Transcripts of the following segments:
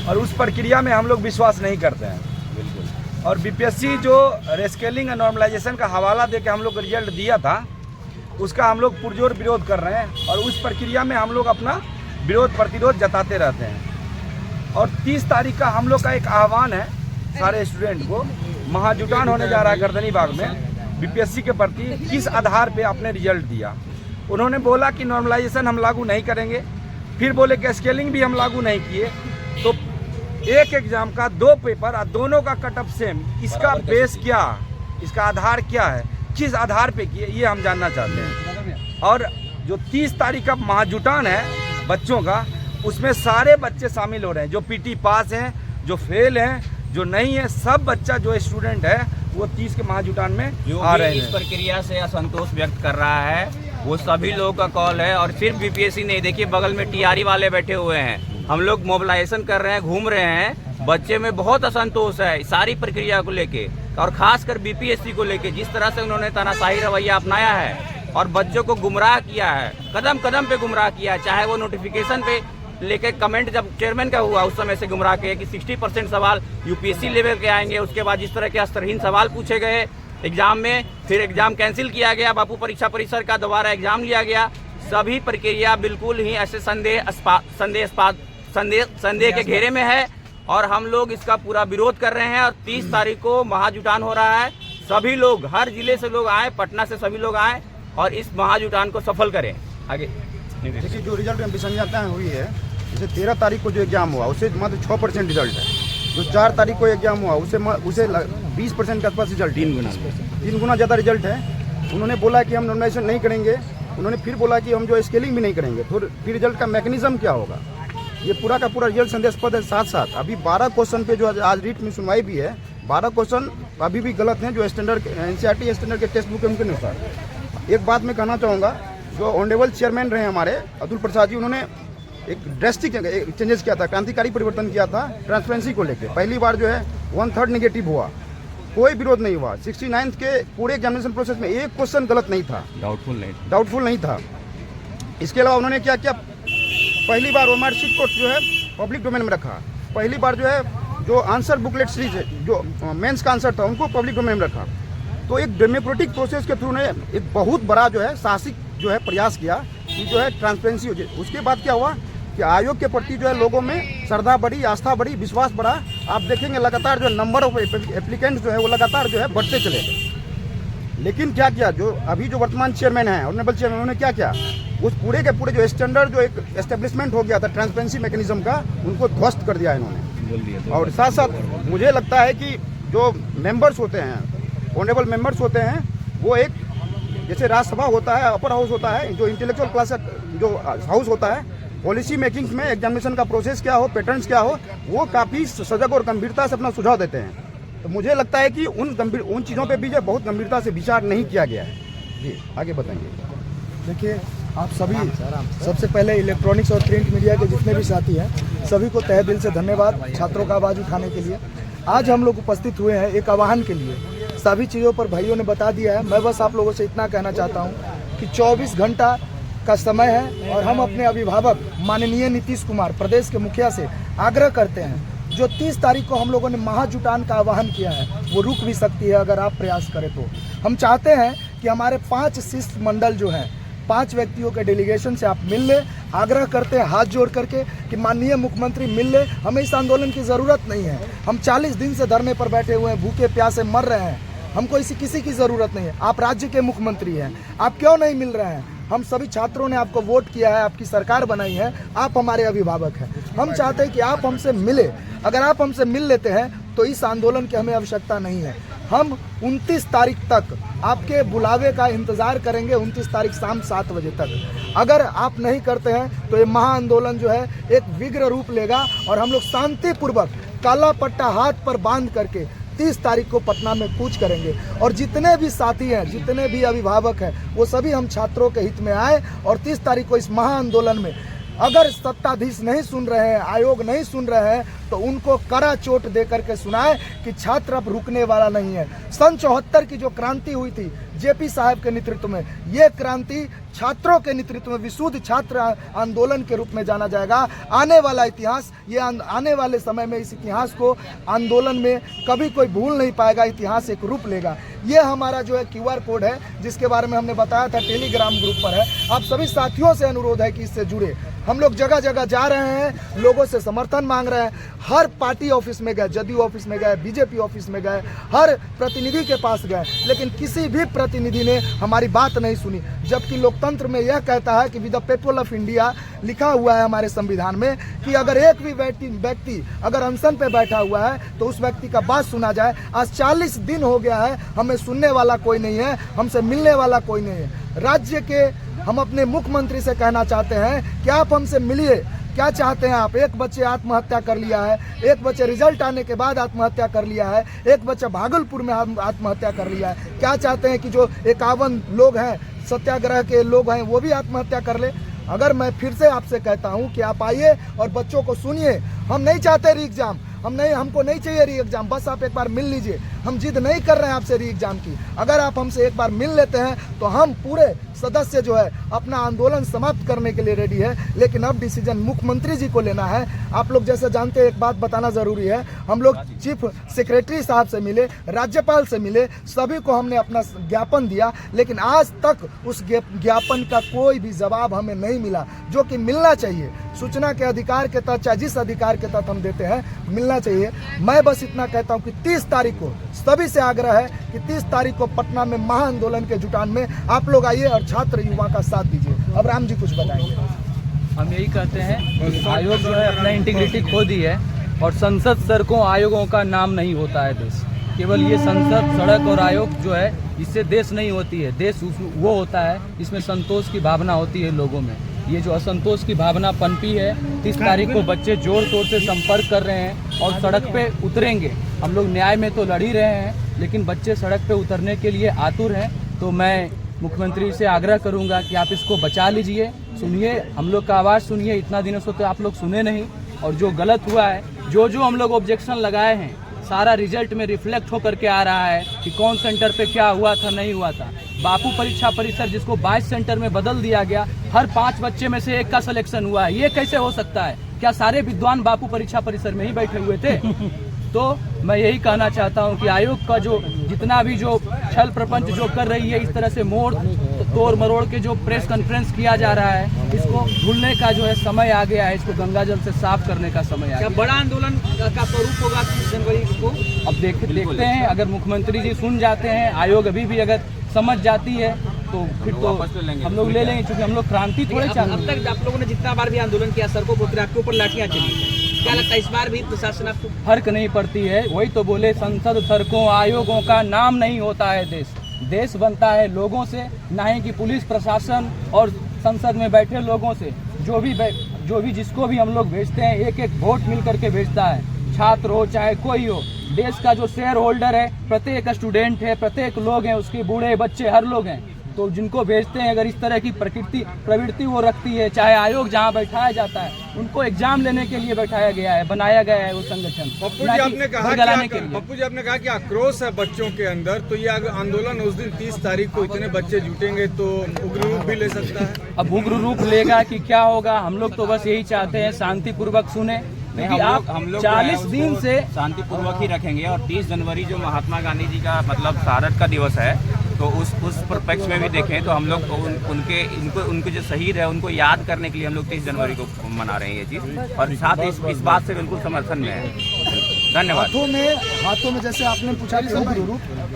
और उस प्रक्रिया में हम लोग विश्वास नहीं करते हैं। बिल्कुल। और बीपीएससी जो रेस्केलिंग एंड नॉर्मलाइजेशन का हवाला दे के हम लोग को रिजल्ट दिया था, उसका हम लोग पुरजोर विरोध कर रहे हैं और उस प्रक्रिया में हम लोग अपना विरोध प्रतिरोध जताते रहते हैं। और 30 तारीख का हम लोग का एक आह्वान है सारे स्टूडेंट को, महाजुटान होने जा रहा है गर्दनी बाग में बीपीएससी के प्रति। किस आधार पे आपने रिजल्ट दिया? उन्होंने बोला कि नॉर्मलाइजेशन हम लागू नहीं करेंगे, फिर बोले कि स्केलिंग भी हम लागू नहीं किए। तो एक एग्जाम का 2 पेपर और दोनों का कट ऑफ सेम, इसका बेस क्या, इसका आधार क्या है, किस आधार पे किए, ये हम जानना चाहते हैं। और जो 30 तारीख का महाजुटान है बच्चों का, उसमें सारे बच्चे शामिल हो रहे हैं, जो पीटी पास हैं, जो फेल हैं, जो नहीं है, सब बच्चा जो स्टूडेंट है वो 30 के महाजुटान में आ रहे हैं। इस प्रक्रिया से असंतोष व्यक्त कर रहा है वो सभी लोगों का कॉल है। और सिर्फ बीपीएससी नहीं, देखिए बगल में टीआरई वाले बैठे हुए हैं, हम लोग मोबिलाइजेशन कर रहे हैं, घूम रहे हैं। बच्चे में बहुत असंतोष है सारी प्रक्रिया को लेके, और खासकर बीपीएससी को लेके जिस तरह से उन्होंने तानाशाही रवैया अपनाया है और बच्चों को गुमराह किया है, कदम कदम पे गुमराह किया है। चाहे वो नोटिफिकेशन पे लेके कमेंट जब चेयरमैन का हुआ उस समय से गुमराह किया कि 60% सवाल यूपीएससी लेवल के आएंगे, उसके बाद जिस तरह के स्तरहीन सवाल पूछे गए एग्जाम में, फिर एग्जाम कैंसिल किया गया, बापू परीक्षा परिसर का दोबारा एग्जाम लिया गया। सभी प्रक्रिया बिल्कुल ही ऐसे संदेह के घेरे में है और हम लोग इसका पूरा विरोध कर रहे हैं। और 30 तारीख को महाजुटान हो रहा है, सभी लोग हर जिले से लोग आए, पटना से सभी लोग आए और इस महाजुटान को सफल करें। आगे देखिए, जो रिजल्ट में विसंगतता हुई है, जैसे 13 तारीख को जो एग्जाम हुआ उससे मात्र 6% रिजल्ट है। जो 4 तारीख को एग्जाम हुआ उसे 20% के आसपास रिजल्ट, 3 गुना ज़्यादा रिजल्ट है। उन्होंने बोला कि हम नॉर्मलाइजेशन नहीं करेंगे, उन्होंने फिर बोला कि हम जो स्केलिंग भी नहीं करेंगे। तो फिर रिजल्ट का मैकेनिज्म क्या होगा? ये पूरा का पूरा रिजल्ट संदेहास्पद है। साथ साथ अभी 12 क्वेश्चन पे जो आज रीट में सुनवाई भी है, 12 क्वेश्चन अभी भी गलत हैं, जो स्टैंडर्ड एनसीईआरटी स्टैंडर्ड के टेक्स्ट बुक है उनके अनुसार। एक बात मैं कहना चाहूँगा, जो ऑनरेबल चेयरमैन रहे हमारे अतुल प्रसाद जी, उन्होंने एक ड्रेस्टिक चेंजेस किया था, क्रांतिकारी परिवर्तन किया था ट्रांसपेरेंसी को लेकर। पहली बार जो है 1/3 नेगेटिव हुआ, कोई विरोध नहीं हुआ। 69th के पूरे एग्जामिनेशन प्रोसेस में एक क्वेश्चन गलत नहीं था, डाउटफुल नहीं था। इसके अलावा उन्होंने क्या किया, पहली बार ओएमआर शीट को जो है पब्लिक डोमेन में रखा। पहली बार जो है जो आंसर बुकलेट सीरीज है, जो मेंस का आंसर था, उनको पब्लिक डोमेन में रखा। तो एक डेमोक्रेटिक प्रोसेस के थ्रू ने एक बहुत बड़ा जो है साहसिक जो है प्रयास किया कि जो है ट्रांसपेरेंसी हो जाए। उसके बाद क्या हुआ कि आयोग के प्रति जो है लोगों में श्रद्धा बढ़ी, आस्था बढ़ी, विश्वास बढ़ा। आप देखेंगे लगातार जो नंबर ऑफ एप्लीकेंट्स जो है वो लगातार जो है बढ़ते चले गए। लेकिन क्या किया, जो अभी जो वर्तमान चेयरमैन है, ऑनरेबल चेयरमैन, उन्होंने क्या किया, उस पूरे के पूरे जो स्टैंडर्ड जो एक एस्टेब्लिशमेंट हो गया था ट्रांसपेरेंसी मैकेनिज्म का, उनको ध्वस्त कर दिया इन्होंने। और साथ साथ मुझे लगता है कि जो मेंबर्स होते हैं, ऑनरेबल मेंबर्स होते हैं, वो एक जैसे राज्यसभा होता है, अपर हाउस होता है, जो इंटेलेक्चुअल क्लास जो हाउस होता है, पॉलिसी मेकिंग में एग्जामिनेशन का प्रोसेस क्या हो, पैटर्न्स क्या हो, वो काफ़ी सजग और गंभीरता से अपना सुझाव देते हैं। तो मुझे लगता है कि उन चीज़ों पे भी जो बहुत गंभीरता से विचार नहीं किया गया है। जी आगे बताएंगे। देखिए, आप सभी, सबसे पहले इलेक्ट्रॉनिक्स और प्रिंट मीडिया के जितने भी साथी हैं, सभी को तहे दिल से धन्यवाद छात्रों का आवाज़ उठाने के लिए। आज हम लोग उपस्थित हुए हैं एक आह्वान के लिए। सभी चीज़ों पर भाइयों ने बता दिया है। मैं बस आप लोगों से इतना कहना चाहता हूँ कि 24 घंटा का समय है और हम अपने अभिभावक माननीय नीतीश कुमार प्रदेश के मुखिया से आग्रह करते हैं, जो 30 तारीख को हम लोगों ने महाजुटान का आह्वान किया है वो रुक भी सकती है अगर आप प्रयास करें तो। हम चाहते हैं कि हमारे 5 शिष्टमंडल जो हैं, 5 व्यक्तियों के डेलीगेशन से आप मिल ले। आग्रह करते हैं हाथ जोड़ करके कि माननीय मुख्यमंत्री मिल ले, हमें इस आंदोलन की ज़रूरत नहीं है। हम 40 दिन से धरने पर बैठे हुए हैं, भूखे प्यासे मर रहे हैं, हमको किसी की ज़रूरत नहीं है। आप राज्य के मुख्यमंत्री हैं, आप क्यों नहीं मिल रहे हैं? हम सभी छात्रों ने आपको वोट किया है, आपकी सरकार बनाई है, आप हमारे अभिभावक हैं। हम चाहते हैं कि आप हमसे मिले। अगर आप हमसे मिल लेते हैं तो इस आंदोलन की हमें आवश्यकता नहीं है। हम 29 तारीख तक आपके बुलावे का इंतज़ार करेंगे, 29 तारीख शाम 7 बजे तक। अगर आप नहीं करते हैं तो ये महाआंदोलन जो है एक विग्र रूप लेगा और हम लोग शांतिपूर्वक काला पट्टा हाथ पर बांध करके 30 तारीख को पटना में कूच करेंगे। और जितने भी साथी हैं, जितने भी अभिभावक हैं, वो सभी हम छात्रों के हित में आए और 30 तारीख को इस महाआंदोलन में अगर सत्ताधीश नहीं सुन रहे हैं, आयोग नहीं सुन रहे हैं, तो उनको कड़ा चोट दे करके सुनाए कि छात्र अब रुकने वाला नहीं है। सन 74 की जो क्रांति हुई थी जेपी साहब के नेतृत्व में, ये क्रांति छात्रों के नेतृत्व में विशुद्ध छात्र आंदोलन के रूप में जाना जाएगा। आने वाला इतिहास, ये आने वाले समय में इस इतिहास को आंदोलन में कभी कोई भूल नहीं पाएगा, इतिहास एक रूप लेगा। ये हमारा जो है QR कोड है, जिसके बारे में हमने बताया था, टेलीग्राम ग्रुप पर है। आप सभी साथियों से अनुरोध है कि इससे जुड़े। हम लोग जगह जगह जा रहे हैं, लोगों से समर्थन मांग रहे हैं। हर पार्टी ऑफिस में गए, जदयू ऑफिस में गए, बीजेपी ऑफिस में गए, हर प्रतिनिधि के पास गए, लेकिन किसी भी प्रतिनिधि ने हमारी बात नहीं सुनी। जबकि लोकतंत्र में यह कहता है कि with the people of India लिखा हुआ है हमारे संविधान में कि अगर एक भी व्यक्ति अगर अनशन पे बैठा हुआ है तो उस व्यक्ति का बात सुना जाए। आज 40 दिन हो गया है, हमें सुनने वाला कोई नहीं है, हमसे मिलने वाला कोई नहीं है। राज्य के हम अपने मुख्यमंत्री से कहना चाहते हैं कि आप हमसे मिलिए। क्या चाहते हैं आप? एक बच्चे आत्महत्या कर लिया है, एक बच्चे रिजल्ट आने के बाद आत्महत्या कर लिया है, एक बच्चा भागलपुर में आत्महत्या कर लिया है। क्या चाहते हैं कि जो 51 लोग हैं, सत्याग्रह के लोग हैं, वो भी आत्महत्या कर ले? अगर मैं फिर से आपसे कहता हूं कि आप आइए और बच्चों को सुनिए। हम नहीं चाहते री एग्जाम, हमको नहीं चाहिए री एग्जाम, बस आप एक बार मिल लीजिए। हम जिद नहीं कर रहे हैं आपसे री एग्जाम की। अगर आप हमसे एक बार मिल लेते हैं तो हम पूरे सदस्य जो है अपना आंदोलन समाप्त करने के लिए रेडी है। लेकिन अब डिसीजन मुख्यमंत्री जी को लेना है। आप लोग जैसे जानते हैं, एक बात बताना जरूरी है, हम लोग चीफ सेक्रेटरी साहब से मिले, राज्यपाल से मिले, सभी को हमने अपना ज्ञापन दिया, लेकिन आज तक उस ज्ञापन का कोई भी जवाब हमें नहीं मिला, जो कि मिलना चाहिए। सूचना के अधिकार के तहत, चाहे जिस अधिकार के तहत हम देते हैं, मिलना चाहिए। मैं बस इतना कहता हूं कि 30 तारीख को सभी से आग्रह है कि 30 तारीख को पटना में महाआंदोलन के जुटान में आप लोग आइए और छात्र युवा का साथ दीजिए। अब राम जी कुछ बताएंगे। हम यही कहते हैं, आयोग जो है अपना इंटीग्रिटी खो दी है और संसद सड़कों आयोगों का नाम नहीं होता है देश। केवल ये संसद, सड़क और आयोग जो है, इससे देश नहीं होती है। देश वो होता है इसमें संतोष की भावना होती है लोगों में। ये जो असंतोष की भावना पनपी है, 30 तारीख को बच्चे जोर शोर से संपर्क कर रहे हैं और सड़क पे उतरेंगे। हम लोग न्याय में तो लड़ ही रहे हैं, लेकिन बच्चे सड़क पे उतरने के लिए आतुर हैं। तो मैं मुख्यमंत्री से आग्रह करूंगा कि आप इसको बचा लीजिए, सुनिए, हम लोग का आवाज़ सुनिए। इतना दिनों से तो आप लोग सुने नहीं, और जो गलत हुआ है, जो हम लोग ऑब्जेक्शन लगाए हैं, सारा रिजल्ट में रिफ्लेक्ट होकर के आ रहा है कि कौन सेंटर पे क्या हुआ था, नहीं हुआ था। बापू परीक्षा परिसर जिसको 22 सेंटर में बदल दिया गया, हर 5 बच्चे में से 1 का सिलेक्शन हुआ है। ये कैसे हो सकता है? क्या सारे विद्वान बापू परीक्षा परिसर में ही बैठे हुए थे? तो मैं यही कहना चाहता हूं कि आयोग का जो जितना भी जो छल प्रपंच जो कर रही है, इस तरह से तोड़ मरोड़ के जो प्रेस कॉन्फ्रेंस किया जा रहा है, इसको भूलने का जो है समय आ गया है। इसको गंगाजल से साफ करने का समय आ गया। बड़ा आंदोलन का स्वरूप होगा 30 जनवरी को? अब देखते हैं, अगर मुख्यमंत्री जी सुन जाते हैं, आयोग अभी भी अगर समझ जाती है तो फिर तो हम लोग ले लेंगे, क्योंकि हम लोग क्रांति थोड़े चाहते हैं। अब तक आप लोगों ने जितना बार भी आंदोलन किया, सड़कों पर आपके ऊपर लाठियां चली, क्या लगता है इस बार भी प्रशासन आपको? फर्क नहीं पड़ती है। वही तो बोले, संसद सड़कों आयोगों का नाम नहीं होता है देश। देश बनता है लोगों से, ना ही कि पुलिस प्रशासन और संसद में बैठे लोगों से। जो भी जिसको भी हम लोग भेजते हैं, एक एक वोट मिल करके भेजता है, छात्र हो चाहे कोई हो। देश का जो शेयर होल्डर है, प्रत्येक स्टूडेंट है, प्रत्येक लोग हैं, उसके बूढ़े बच्चे हर लोग हैं। तो जिनको भेजते हैं, अगर इस तरह की प्रवृत्ति वो रखती है, चाहे आयोग जहां बैठाया जाता है, उनको एग्जाम लेने के लिए बैठाया गया है, बनाया गया है वो संगठन। पप्पू जी आपने कहा कि आक्रोश है बच्चों के अंदर, तो ये आंदोलन उस दिन 30 तारीख को इतने बच्चे जुटेंगे तो उग्र रूप भी ले सकता है। अब उग्र रूप लेगा कि क्या होगा, हम लोग तो बस यही चाहते हैं शांतिपूर्वक सुने। हम लोग 40 दिन से शांतिपूर्वक ही रखेंगे। और 30 जनवरी जो महात्मा गांधी जी का मतलब शहादत का दिवस है, तो उस परिप्रेक्ष्य में भी देखें तो हम लोग उनके जो शहीद है उनको याद करने के लिए हम लोग 30 जनवरी को मना रहे हैं ये चीज़, और साथ इस बात से बिल्कुल समर्थन में है। धन्यवाद। हाथों में जैसे आपने पूछा कि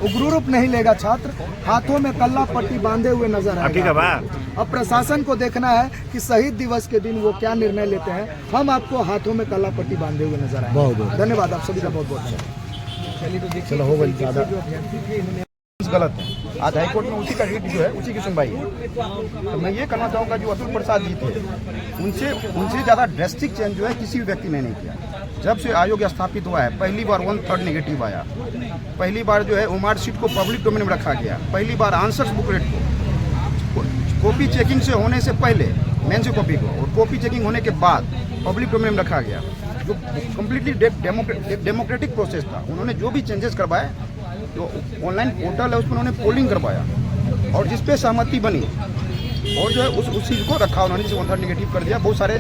उग्र रूप नहीं लेगा छात्र, हाथों में कल्ला पट्टी बांधे हुए नजर आएगा। अब प्रशासन को देखना है कि शहीद दिवस के दिन वो क्या निर्णय लेते हैं। हम आपको हाथों में कल्ला पट्टी बांधे हुए नजर आए। बहुत धन्यवाद आप सभी का, बहुत बहुत। चलो हो गई ज़्यादा गलत है। आज हाईकोर्ट में उसी का रीट जो है, उसी की सुनवाई है। तो मैं ये कहना चाहूँगा, जो अतुल प्रसाद जी थे, उनसे ज़्यादा ड्रेस्टिक चेंज जो है किसी भी व्यक्ति ने नहीं किया। जब से आयोग स्थापित हुआ है, पहली बार 1/3 नेगेटिव आया, पहली बार जो है ओमार सीट को पब्लिक डोमेन में रखा गया, पहली बार आंसर्स बुकलेट को कॉपी चेकिंग से होने से पहले मेंस की कॉपी को, और कॉपी चेकिंग होने के बाद पब्लिक डोमेन में रखा गया, जो कम्प्लीटली डेमोक्रेटिक प्रोसेस था। उन्होंने जो भी चेंजेस करवाए, जो ऑनलाइन पोर्टल है उसमें उन्होंने पोलिंग करवाया, और जिस पे सहमति बनी और जो है उस चीज़ को रखा उन्होंने, जिसे 1/3 नेगेटिव कर दिया, बहुत सारे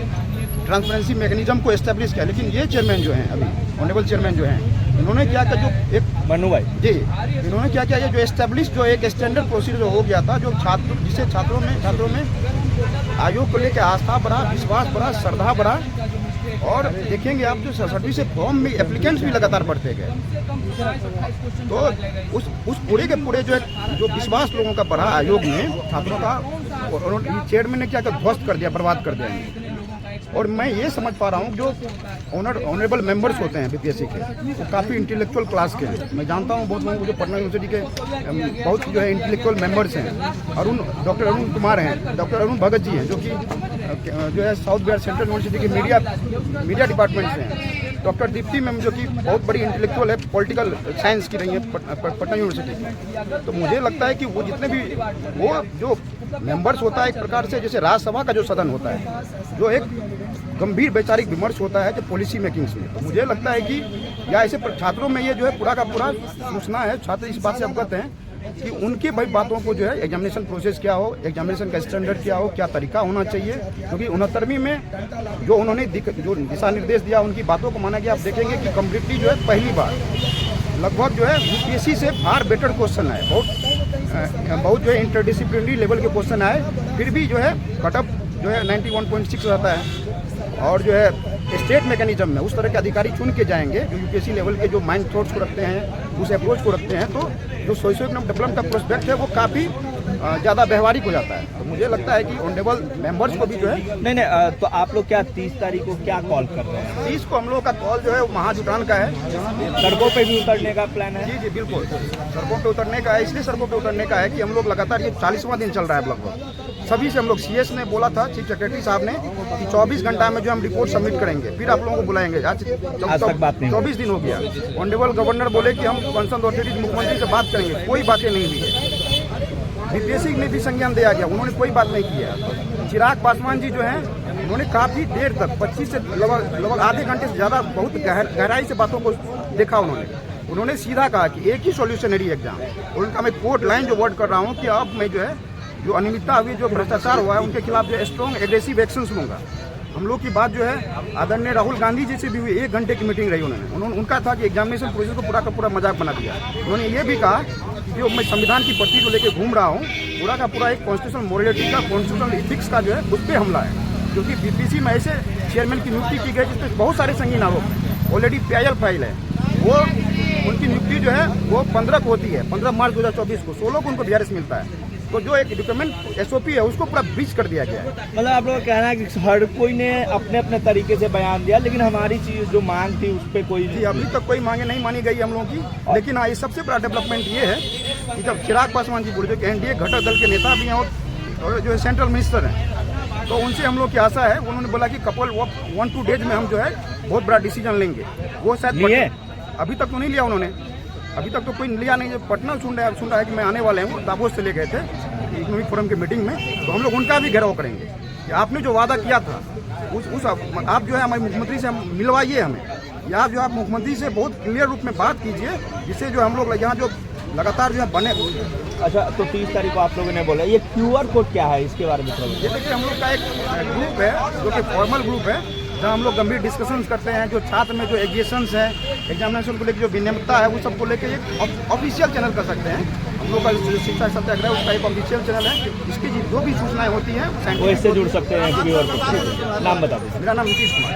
ट्रांसपेरेंसी मैकेनिज्म को एस्टेब्लिश किया। लेकिन ये चेयरमैन जो हैं, अभी ऑनरेबल चेयरमैन जो हैं, इन्होंने क्या किया, जो एक मनु भाई जी, इन्होंने क्या किया, ये जो एस्टेब्लिश जो एक स्टैंडर्ड प्रोसीजर हो गया था, जो जिससे छात्रों में आयोग को लेकर आस्था बढ़ा, विश्वास बढ़ा, श्रद्धा बढ़ा, और देखेंगे आप जो सर्टिफिकेट से फॉर्म में एप्लीकेंट्स भी लगातार बढ़ते गए, तो उस पूरे के पूरे जो विश्वास लोगों का बढ़ा आयोग में छात्रों का, और चेयरमैन ने क्या ध्वस्त कर दिया, बर्बाद कर दिया। और मैं ये समझ पा रहा हूँ जो ऑनरेबल मेंबर्स होते हैं बीपीएससी के, वो काफ़ी इंटेलेक्चुअल क्लास के हैं। मैं जानता हूँ बहुत लोगों को जो पटना यूनिवर्सिटी के बहुत जो है इंटेलेक्चुअल मेंबर्स हैं। डॉक्टर अरुण कुमार हैं, डॉक्टर अरुण भगत जी हैं, जो है साउथ बिहार सेंट्रल यूनिवर्सिटी के मीडिया डिपार्टमेंट से हैं। डॉक्टर दीप्ति मैम जो कि बहुत बड़ी इंटेलेक्चुअल है, पॉलिटिकल साइंस की रही है पटना यूनिवर्सिटी की। तो मुझे लगता है कि वो जितने भी वो जो मेंबर्स होता है, एक प्रकार से जैसे राज्यसभा का जो सदन होता है, जो एक गंभीर वैचारिक विमर्श होता है जो पॉलिसी मेकिंग्स में, तो मुझे लगता है कि या ऐसे छात्रों में ये जो है पूरा का पूरा सूचना है, छात्र इस बात से अवगत हैं कि उनके भाई बातों को जो है एग्जामिनेशन प्रोसेस क्या हो, एग्जामिनेशन का स्टैंडर्ड क्या हो, क्या तरीका होना चाहिए। क्योंकि 69वीं में जो उन्होंने जो दिशा निर्देश दिया, उनकी बातों को माना गया। आप देखेंगे कि कम्प्लीटली जो है पहली बार लगभग जो है यूपीएससी से फार बेटर क्वेश्चन आए, बहुत जो है इंटरडिसिप्लिनरी लेवल के क्वेश्चन आए, फिर भी जो है कटअप जो है 91.6 रहता है। और जो है स्टेट मैकेनिज्म में उस तरह के अधिकारी चुन के जाएंगे जो यूपीएससी लेवल के जो माइंड थॉट्स को रखते हैं, उस अप्रोच को रखते हैं, तो जो सोशो इकोनॉमिक डेवलपमेंट का प्रोस्पेक्ट है वो काफ़ी ज़्यादा व्यवहारिक हो जाता है। तो मुझे लगता है कि ऑनरेबल मेंबर्स को भी जो है नहीं, तो आप लोग क्या 30 तारीख को क्या कॉल कर रहे हैं? 30 को हम लोग का कॉल जो है महाजुटान का है। सड़कों पे भी उतरने का प्लान है? जी बिल्कुल, सड़कों पे उतरने का है। इसलिए सड़कों पे उतरने का है कि हम लोग लगातार, ये 40वां दिन चल रहा है लगभग। सभी से हम लोग, सीएस ने बोला था, चीफ सेक्रेटरी साहब ने, कि 24 घंटा में जो हम रिपोर्ट सबमिट करेंगे, फिर आप लोगों को बुलाएंगे। आज तक बात नहीं, 24 दिन हो गया। ऑनरेबल गवर्नर बोले कि हम कंसर्न अथॉरिटी मुख्यमंत्री से बात करेंगे, कोई बातें नहीं हुई है। बीपीएससी ने भी संज्ञान दिया गया, उन्होंने कोई बात नहीं किया। चिराग पासवान जी जो हैं, उन्होंने काफ़ी देर तक 25 से लगभग आधे घंटे से ज़्यादा बहुत गहराई से बातों को देखा। उन्होंने सीधा कहा कि एक ही सॉल्यूशनरी एग्जाम। उनका मैं कोर्ट लाइन जो वर्ड कर रहा हूँ कि अब मैं जो है जो अनियमितता हुई, जो भ्रष्टाचार हुआ है, उनके खिलाफ जो स्ट्रॉन्ग एग्रेसिव एक्शंस लूँगा। हम लोग की बात जो है आदरणीय राहुल गांधी जी से भी हुई, 1 घंटे की मीटिंग रही उन्होंने। उनका था कि एग्जामिनेशन प्रोसेस को पूरा का पूरा मजाक बना दिया। उन्होंने ये भी कहा कि जो मैं संविधान की पट्टी को लेकर घूम रहा हूँ, पूरा का पूरा एक कॉन्स्टिट्यूशनल मोरलिटी का, कॉन्स्टिट्यूशनल इथिक्स का जो है उस पर हमला है। क्योंकि बीपीएससी में ऐसे चेयरमैन की नियुक्ति की गई जिसमें बहुत सारे संगीन आरोप हैं। ऑलरेडी PIL फाइल है, वो उनकी नियुक्ति जो है वो 15 को होती है, 15 मार्च 2024 को। 16 को उनको VRS मिलता है। तो जो एक रिक्रूटमेंट SOP है उसको पूरा ब्रीच कर दिया गया है। मतलब आप लोग का कहना है कि हर कोई ने अपने अपने तरीके से बयान दिया, लेकिन हमारी चीज़ जो मांग थी उस पर कोई जी अभी तक कोई मांगे नहीं मानी गई हम लोगों की। लेकिन हाँ, ये सबसे बड़ा डेवलपमेंट ये है कि जब चिराग पासवान जी बोले, जो NDA घटक दल के नेता भी हैं और जो है सेंट्रल मिनिस्टर हैं, तो उनसे हम लोग की आशा है। उन्होंने बोला कि कपल 1-2 डेज में हम जो है बहुत बड़ा डिसीजन लेंगे। वो शायद अभी तक तो नहीं लिया उन्होंने, अभी तक तो कोई लिया नहीं। जो पटना सुन रहा है कि मैं आने वाले हूँ, दावोस से ले गए थे इकोनॉमिक फोरम की मीटिंग में, तो हम लोग उनका भी घेराव करेंगे कि आपने जो वादा किया था आप जो है हमारे मुख्यमंत्री से मिलवाइए हमें, या जो आप मुख्यमंत्री से बहुत क्लियर रूप में बात कीजिए, जिससे जो हम लोग यहाँ जो लगातार जो है बने। अच्छा, तो 30 तारीख को आप लोगों ने बोला, ये QR कोड क्या है, इसके बारे में थोड़ा? ये देखिए, हम लोग का एक ग्रुप है जो कि फॉर्मल ग्रुप है, जहाँ हम लोग गंभीर डिस्कशंस करते हैं। जो छात्र में जो एग्जेशंस है, एग्जामिनेशन को लेकर जो विनियमितता है, वो सब को लेकर एक ऑफिशियल चैनल कर सकते हैं। हम लोग का जो शिक्षा सत्याग्रह उसका एक ऑफिशियल चैनल है, इसकी जो भी सूचनाएं होती हैं वो इससे जुड़ सकते हैं। नाम बता दीजिए। मेरा नाम नीतीश कुमार।